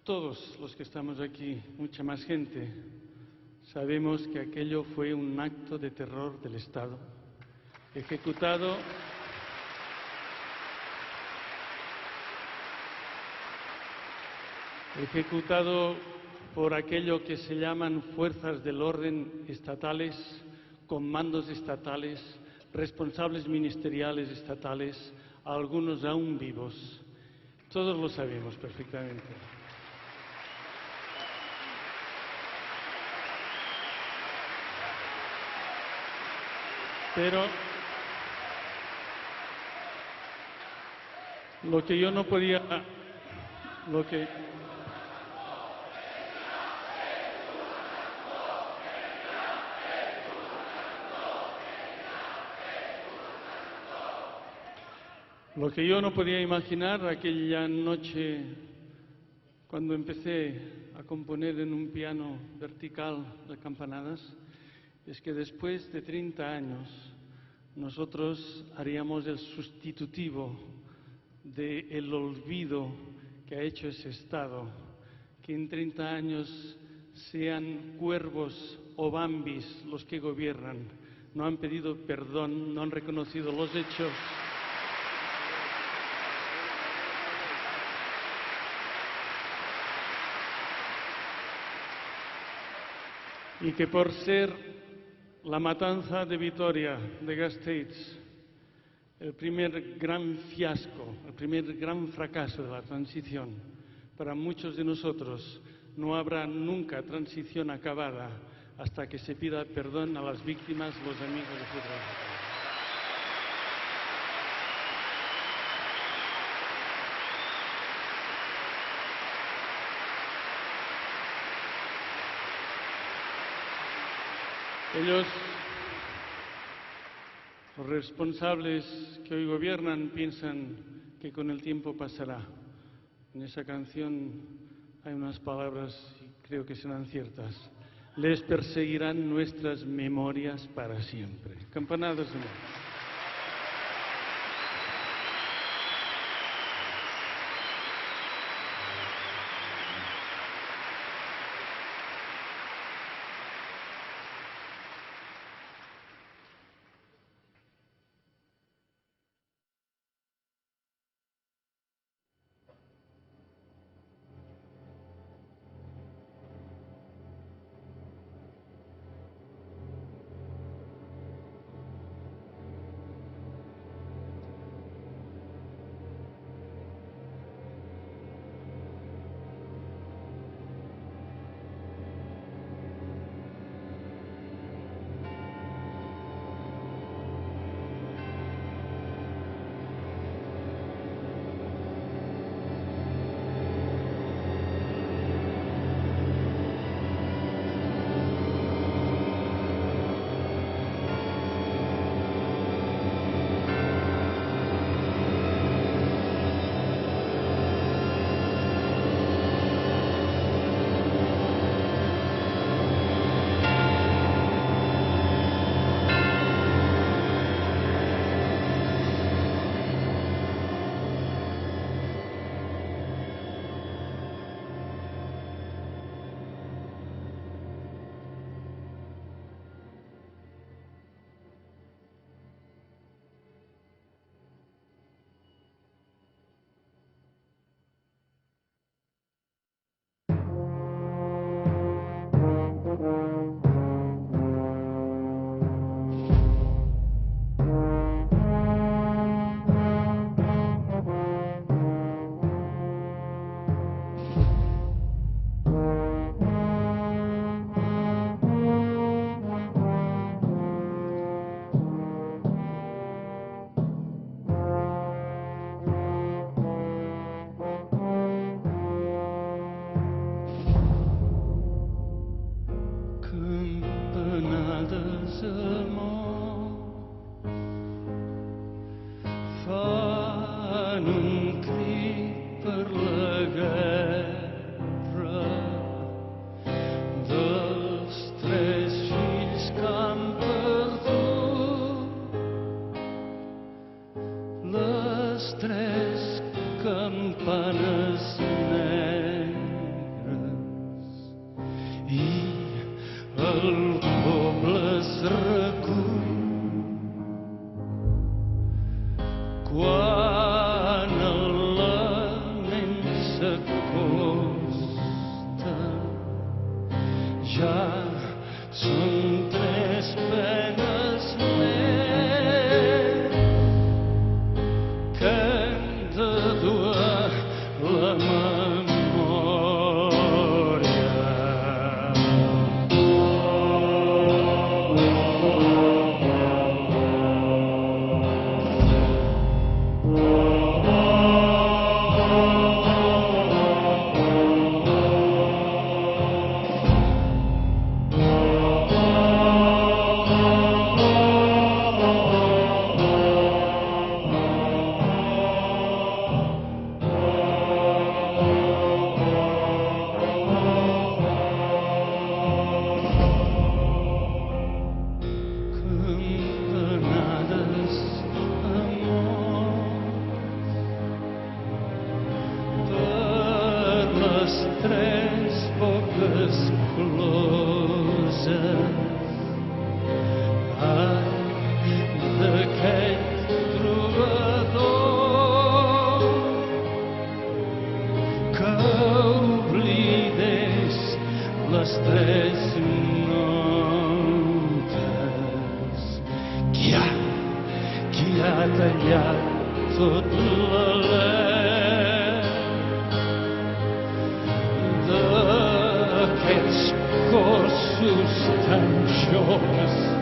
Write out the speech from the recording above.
Todos los que estamos aquí, mucha más gente, sabemos que aquello fue un acto de terror del Estado, ejecutado por aquello que se llaman fuerzas del orden estatales, comandos estatales, responsables ministeriales estatales, algunos aún vivos. Todos lo sabemos perfectamente. Pero lo que yo no podía, lo que yo no podía imaginar aquella noche cuando empecé a componer en un piano vertical de campanadas, es que después de 30 años nosotros haríamos el sustitutivo del olvido que ha hecho ese Estado, que en 30 años sean cuervos o bambis los que gobiernan, no han pedido perdón, no han reconocido los hechos. Y que por ser la matanza de Vitoria, de Gasteiz, el primer gran fiasco, el primer gran fracaso de la transición, para muchos de nosotros no habrá nunca transición acabada hasta que se pida perdón a las víctimas, los amigos de fútbol. Ellos, los responsables que hoy gobiernan, piensan que con el tiempo pasará. En esa canción hay unas palabras, y creo que serán ciertas. Les perseguirán nuestras memorias para siempre. Campanadas de nuevo. Les tres campanes nen aquesta costa. Ja són 3 penes més que hem de dur a la memòria. Tres poques closes d'aquell trobador que oblidés les 3 notes. Qui ha tallat tot l'alè d'aquests cossos tan joves